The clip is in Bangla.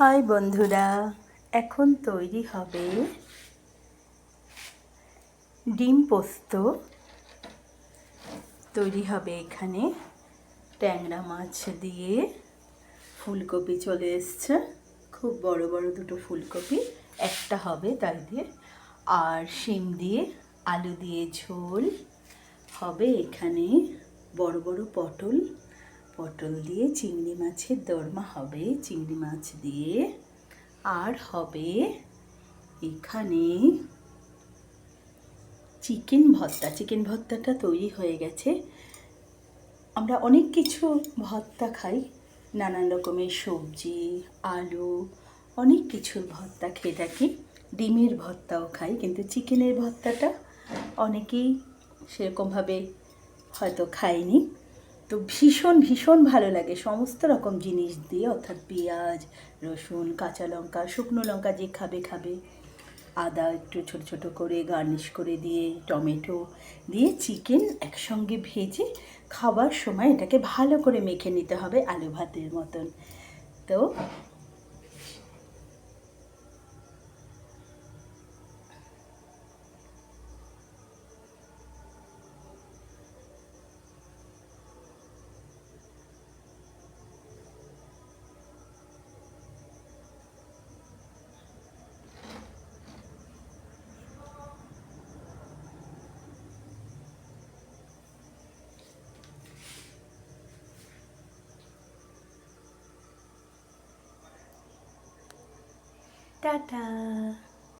হাই বন্ধুরা, এখন তৈরি হবে ডিম পোস্ত। তৈরি হবে এখানে ট্যাংরা মাছ দিয়ে, ফুলকপি চলে এসছে, খুব বড় বড় দুটো ফুলকপি, একটা হবে তাই দিয়ে, আর শিম দিয়ে আলু দিয়ে ঝোল হবে। এখানে বড় বড় পটল দিয়ে চিংড়ি মাছের দোরমা হবে, চিংড়ি মাছ দিয়ে। আর হবে এখানে চিকেন ভর্তাটা তৈরি হয়ে গেছে। আমরা অনেক কিছু ভর্তা খাই, নানান রকমের সবজি, আলু, অনেক কিছুর ভর্তা খেয়ে থাকি, ডিমের ভর্তাও খাই, কিন্তু চিকেনের ভর্তাটা অনেকেই সেরকমভাবে হয়তো খায়নি। তো ভীষণ ভীষণ ভালো লাগে সমস্ত রকম জিনিস দিয়ে, অর্থাৎ পেঁয়াজ, রসুন, কাঁচা লঙ্কা, শুকনো লঙ্কা যে খাবে, আদা একটু ছোট ছোট করে গার্নিশ করে দিয়ে, টমেটো দিয়ে চিকেন একসঙ্গে ভেজে খাবার সময় এটাকে ভালো করে মেখে নিতে হবে আলু ভাতের মতন। তো টাটা।